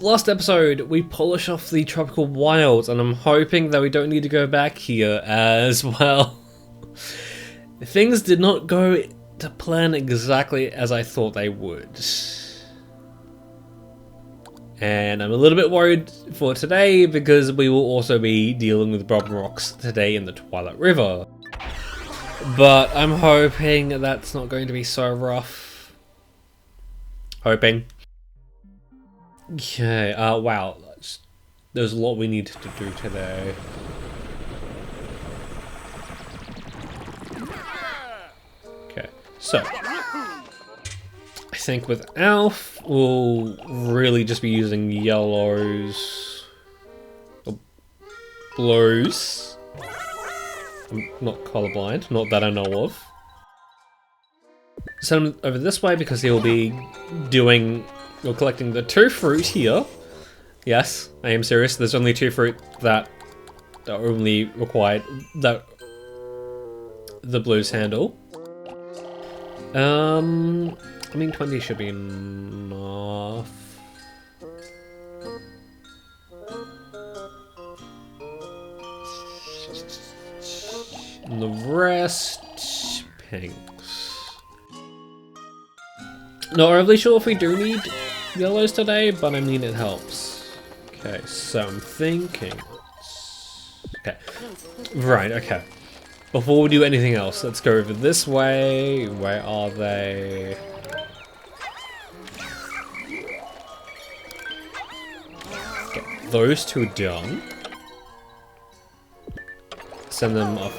last episode we polish off the tropical wilds, and I'm hoping that we don't need to go back here as well. Things did not go to plan exactly as I thought they would. And I'm a little bit worried for today because we will also be dealing with Bob Rocks today in the Twilight River. But I'm hoping that's not going to be so rough. Hoping. Okay, wow. There's a lot we need to do today. Okay, so I think with Alf, we'll really just be using yellows, or blues. I'm not colorblind, not that I know of. Send him over this way because he'll be doing, or collecting the 2 fruit here. Yes, I am serious. There's only 2 fruit that are only required that the blues handle. I mean, 20 should be enough. And the rest, pinks. Not overly sure if we do need yellows today, but I mean it helps. Okay, so I'm thinking. Okay, right. Okay. Before we do anything else, let's go over this way. Where are they? Get those 2 done. Send them off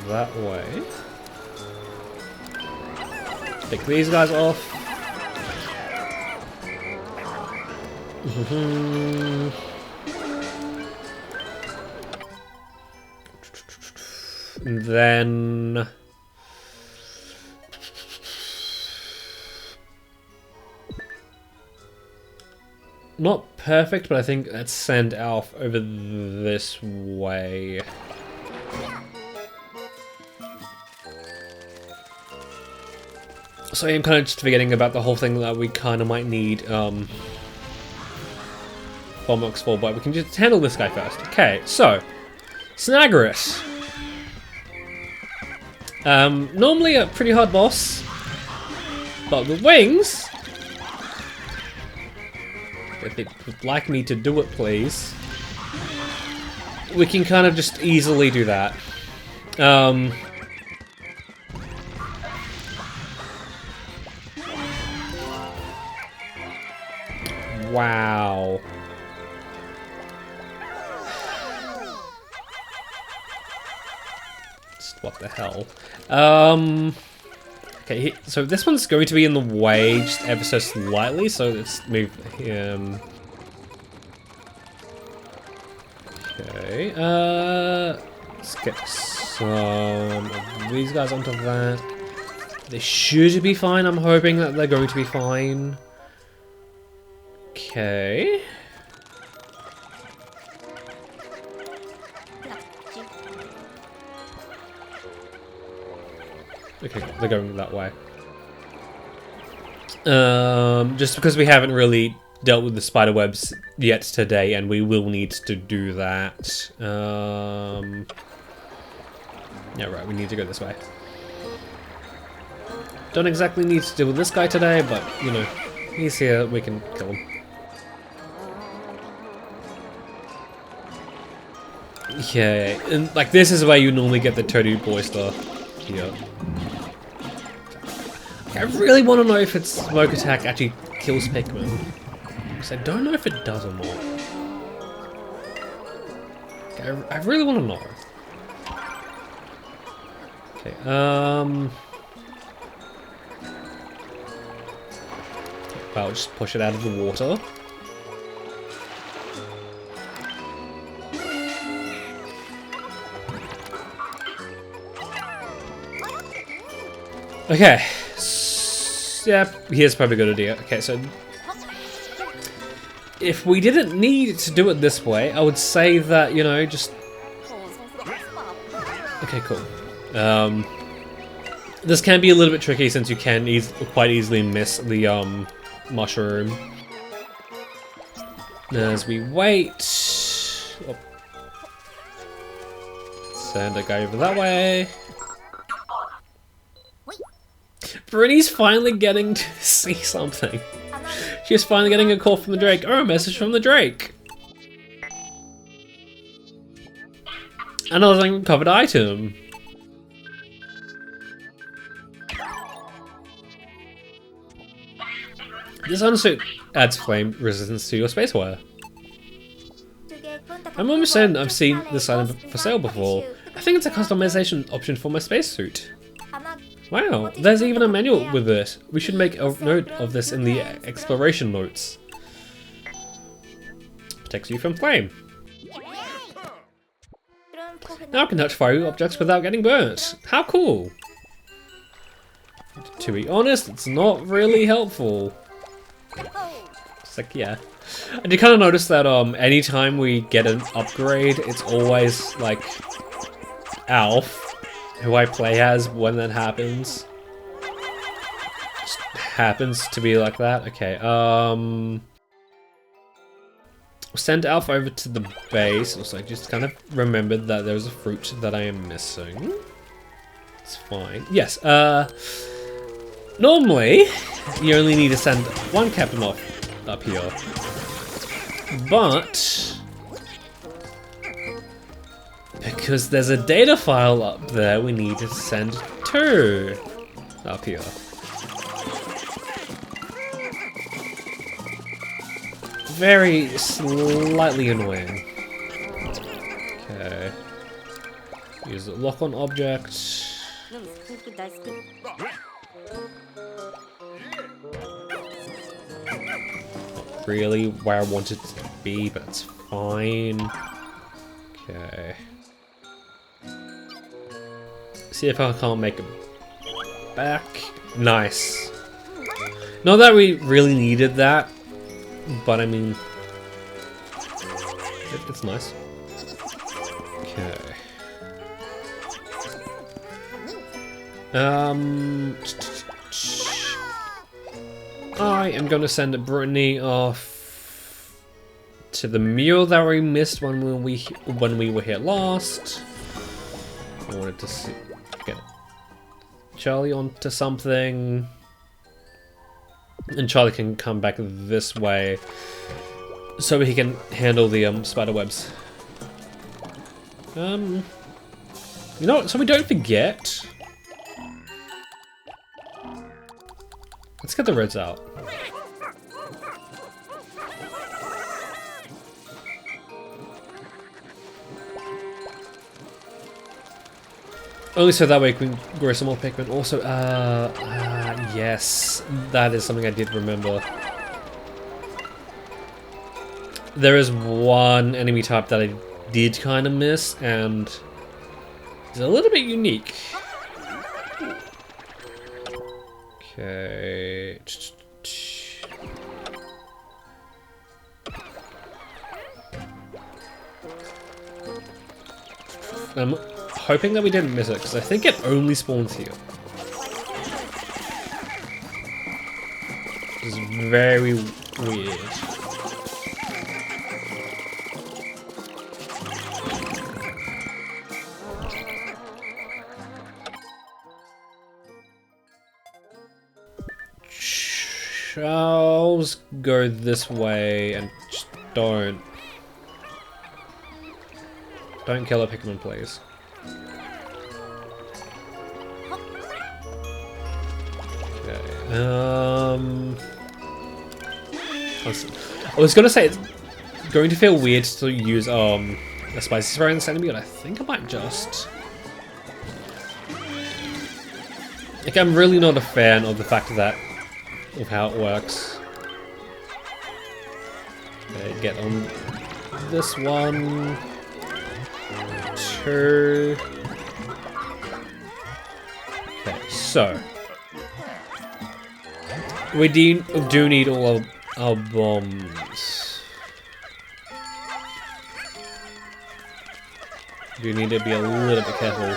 that way. Pick these guys off. And then not perfect, but I think let's send Alf over this way. So I'm kind of just forgetting about the whole thing that we kind of might need Bomox for, but we can just handle this guy first. Okay, so Snagret. Normally a pretty hard boss, but with wings, if it would like me to do it, please, we can kind of just easily do that. Wow. What the hell? Okay, so this one's going to be in the way just ever so slightly, so let's move him. Okay, let's get some of these guys onto that. They should be fine. I'm hoping that they're going to be fine. Okay. Okay, they're going that way. Just because we haven't really dealt with the spider webs yet today, and we will need to do that. Yeah, right, we need to go this way. Don't exactly need to deal with this guy today, but, you know, he's here, we can kill him. Okay, and like this is where you normally get the Toadie Boyster here. I really want to know if its smoke attack actually kills Pikmin. Because I don't know if it does or not. Okay, I really want to know. Okay, I'll just push it out of the water. Okay. Yeah, here's probably a good idea. Okay, so if we didn't need to do it this way, I would say that, you know, just... Okay, cool. This can be a little bit tricky since you can quite easily miss the mushroom. As we wait. Oh. Send a guy over that way. Brittany's finally getting to see something. She's finally getting a call from the Drake. Oh, a message from the Drake. Another uncovered item. This undersuit adds flame resistance to your spaceware. I'm almost certain I've seen this item for sale before. I think it's a customization option for my spacesuit. Wow, there's even a manual with it. We should make a note of this in the exploration notes. Protects you from flame. Now I can touch fiery objects without getting burnt. How cool! To be honest, it's not really helpful. It's like, yeah. I did kind of notice that anytime we get an upgrade, it's always like Alf, who I play as when that happens. Just happens to be like that. Okay, send Alf over to the base. Also, I just kind of remembered that there was a fruit that I am missing. It's fine. Yes, normally, you only need to send one captain off up here. But because there's a data file up there, we need to send two up here. Very slightly annoying. Okay. Use the lock on object. Not really where I want it to be, but it's fine. Okay. See if I can't make it back. Nice. Not that we really needed that, but I mean, it's nice. Okay. I am going to send Brittany off to the mule that we missed when we were here last. I wanted to get Charlie onto something, and Charlie can come back this way so he can handle the spider webs. You know what? So we don't forget. Let's get the reds out. Only so that way we can grow some more Pikmin. Also, yes, that is something I did remember. There is one enemy type that I did kind of miss, and it's a little bit unique. Okay. I'm hoping that we didn't miss it, because I think it only spawns here. It's very weird. Charles, go this way and just don't kill a Pikmin, please. Okay. I was gonna say it's going to feel weird to use a spicy spray on this enemy, but I think I might just. Like, I'm really not a fan of the fact that of how it works. Okay, get on this one. Two. Okay, so we do need all our bombs. Do need to be a little bit careful.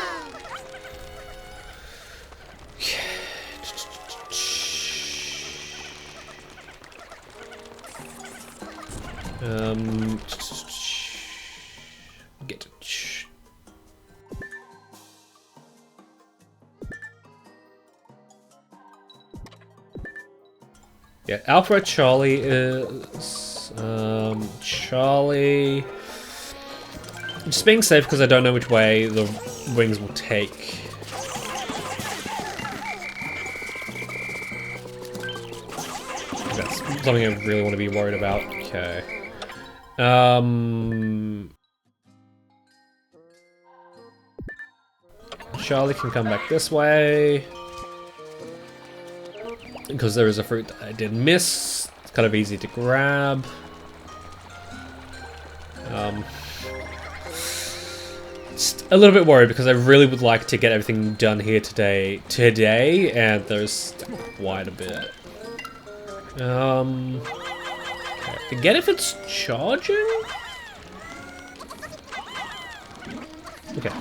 Um, get yeah, Alpha Charlie is Charlie. Just being safe because I don't know which way the wings will take. That's something I really want to be worried about. Okay. Charlie can come back this way. Because there is a fruit that I did miss. It's kind of easy to grab. Just a little bit worried because I really would like to get everything done here today, and there's quite a bit. Okay. Forget if it's charging? Okay,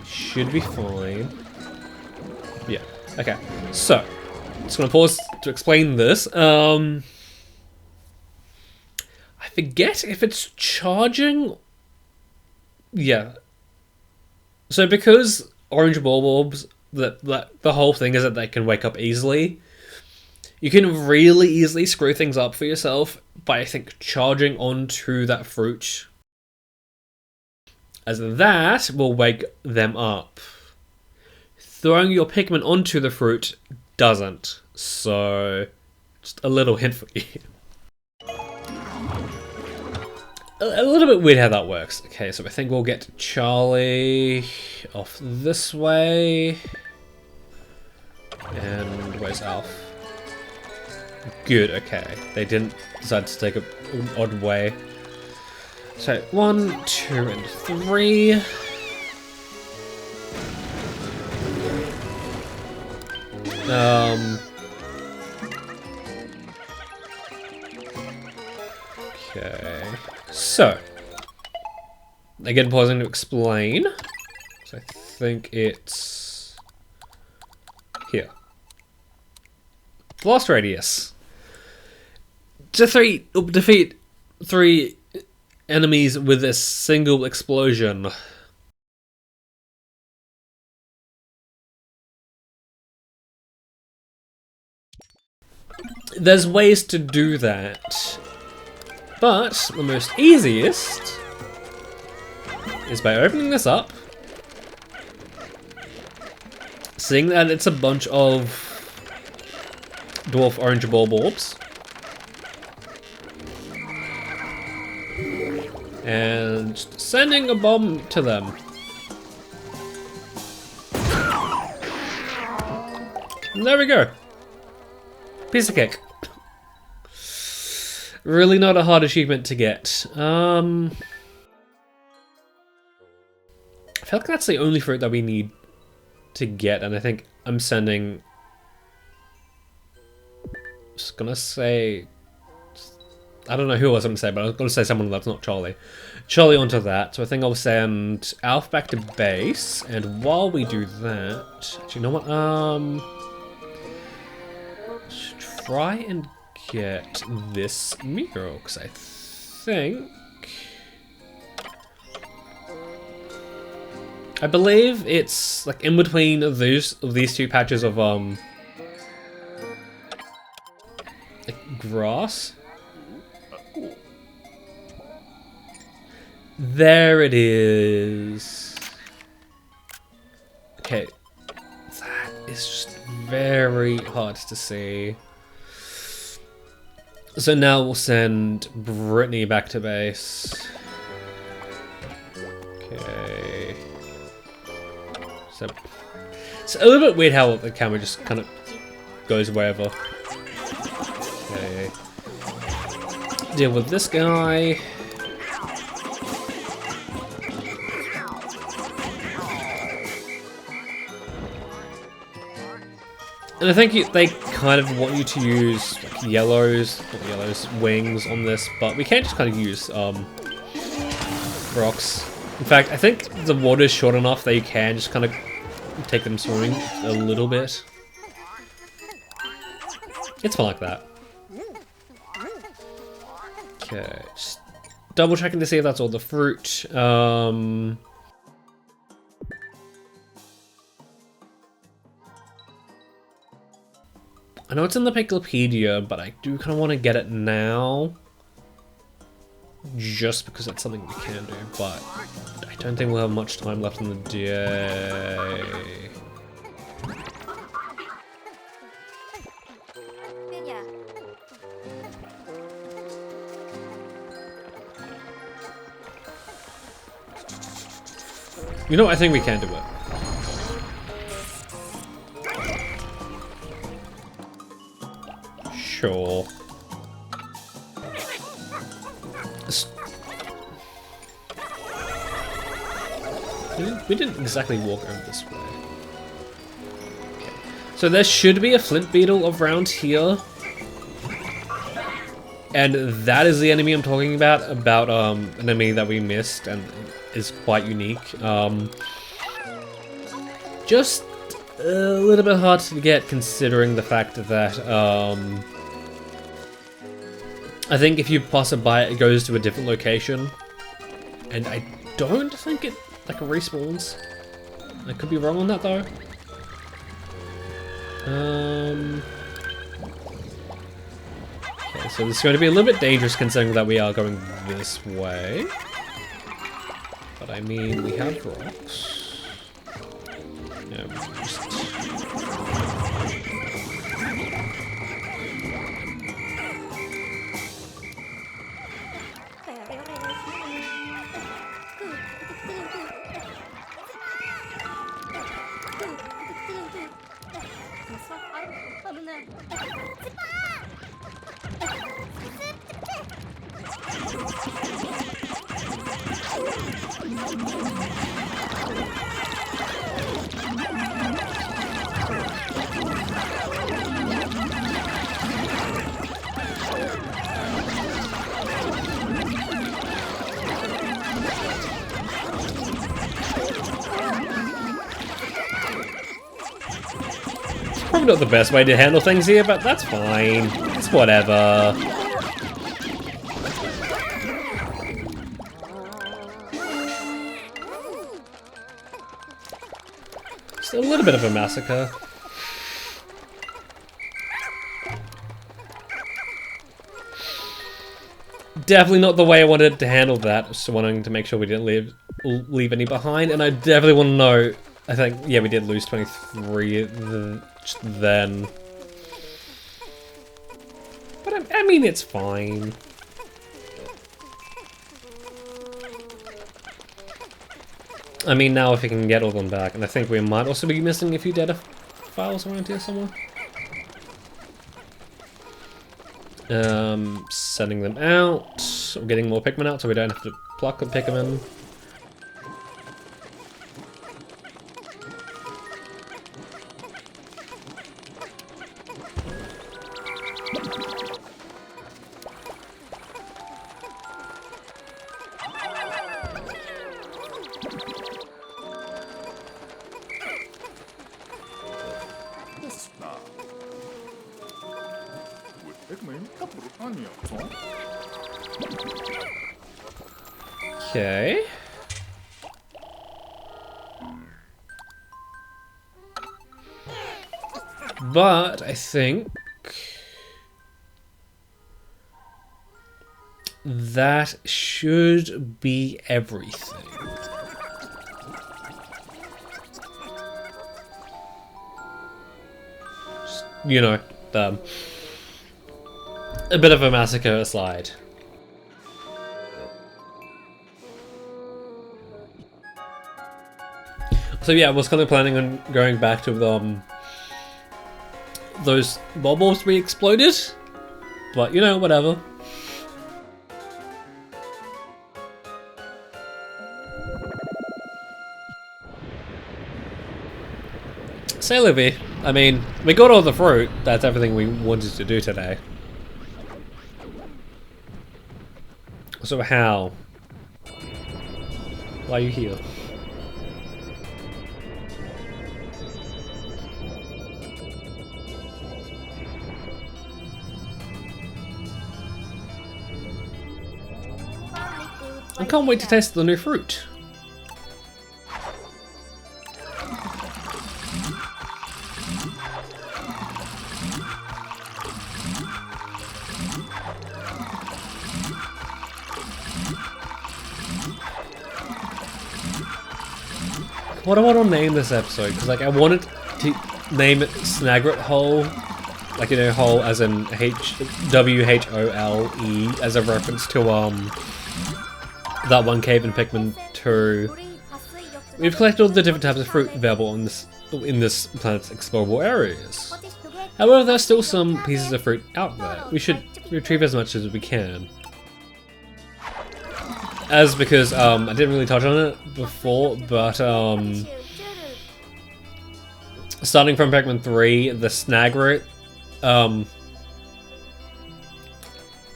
should be fine. Yeah, okay. So, just gonna pause to explain this. I forget if it's charging. Yeah. So because orange Bulborbs, the whole thing is that they can wake up easily. You can really easily screw things up for yourself by, I think, charging onto that fruit, as that will wake them up. Throwing your Pikmin onto the fruit doesn't. So, just a little hint for you. A little bit weird how that works. Okay, so I think we'll get Charlie off this way. And where's Alf? Good, okay. They didn't decide to take an odd way. So, 1, 2, and 3. Okay. So, again, pausing to explain. So I think it's here. Blast radius. To defeat 3 enemies with a single explosion. There's ways to do that, but the most easiest is by opening this up, seeing that it's a bunch of dwarf orange Bulborbs, and sending a bomb to them. And there we go. Piece of cake. Really not a hard achievement to get. I feel like that's the only fruit that we need to get, and I think I'm sending... Just gonna say... I don't know who I was gonna say, but I was gonna say someone that's not Charlie. Charlie onto that, so I think I'll send Alf back to base, and while we do that... Actually, you know what? Try and get this mural, because I think... I believe it's like in between these 2 patches of like grass. There it is. Okay, that is just very hard to see. So now we'll send Brittany back to base. Okay. So it's a little bit weird how the camera just kind of goes wherever. Okay. Deal with this guy. And I think they kind of want you to use like not yellows wings on this, but we can't just kind of use rocks. In fact, I think the water is short enough that you can just kind of take them swimming a little bit. It's fun like that. Okay, just double checking to see if that's all the fruit. I know it's in the Picklepedia, but I do kind of want to get it now. Just because that's something we can do, but I don't think we'll have much time left in the day. You know, I think we can do it. Sure. We didn't exactly walk over this way. Okay. So there should be a flint beetle around here. And that is the enemy I'm talking about an enemy that we missed and is quite unique. Just a little bit hard to get considering the fact that I think if you pass it by, it goes to a different location. And I don't think it like respawns. I could be wrong on that though. Okay, so this is going to be a little bit dangerous considering that we are going this way. But I mean, we have rocks. Yeah, just... Probably not the best way to handle things here, but that's fine. It's whatever. Just a little bit of a massacre. Definitely not the way I wanted to handle that. Just wanting to make sure we didn't leave any behind, and I definitely want to know. I think, yeah, we did lose 23 then. But I mean, it's fine. I mean, now if we can get all of them back, and I think we might also be missing a few data files around here somewhere. Sending them out. We're getting more Pikmin out so we don't have to pluck the Pikmin. Okay. But I think that should be everything. Just, you know, a bit of a massacre aside. So yeah, I was kind of planning on going back to those Bulborbs we exploded, but you know, whatever. Say Livy, I mean, we got all the fruit. That's everything we wanted to do today. So how? Why are you here? I can't wait to taste the new fruit. What do I want to name this episode? Because like I wanted to name it Snagret Hole, like you know, hole as in WHOLE, as a reference to that one cave in Pikmin 2. We've collected all the different types of fruit available in this planet's explorable areas. However, there's still some pieces of fruit out there. We should retrieve as much as we can. As because I didn't really touch on it before, but starting from Pikmin 3, the Snagret,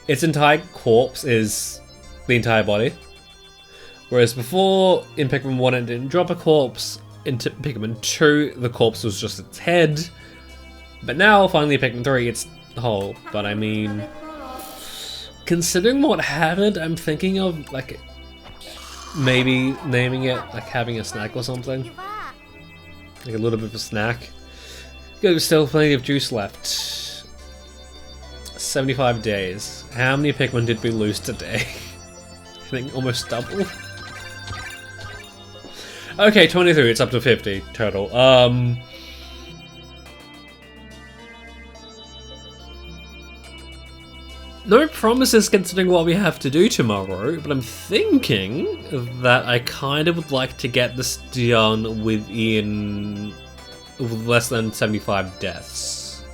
its entire corpse is the entire body. Whereas before, in Pikmin 1 it didn't drop a corpse, in Pikmin 2 the corpse was just its head. But now, finally in Pikmin 3, it's whole. But I mean, considering what happened, I'm thinking of like maybe naming it like having a snack or something. Like a little bit of a snack. There's still plenty of juice left. 75 days. How many Pikmin did we lose today? I think almost double. Okay, 23, it's up to 50 total. No promises considering what we have to do tomorrow, but I'm thinking that I kind of would like to get this done within less than 75 deaths.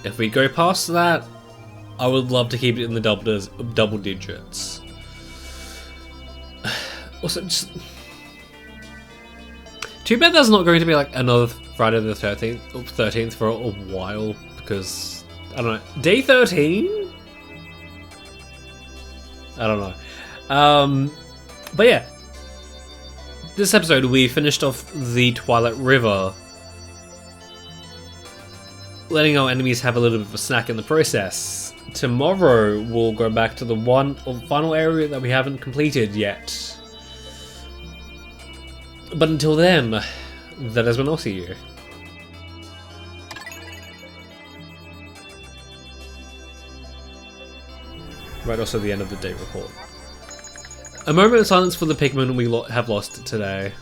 If we go past that, I would love to keep it in the double digits. Also, just too bad there's not going to be like another Friday the 13th for a while, because I don't know. Day 13? I don't know. But yeah. This episode we finished off the Twilight River, letting our enemies have a little bit of a snack in the process. Tomorrow we'll go back to the final area that we haven't completed yet. But until then, that is when I'll see you. Right, also the end of the day report. A moment of silence for the Pikmin we have lost today.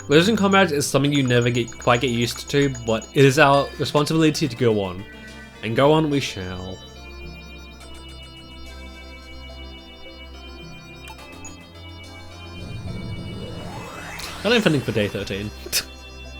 Losing comrades is something you never quite get used to, but it is our responsibility to go on. And go on we shall. I'm feeling for day 13.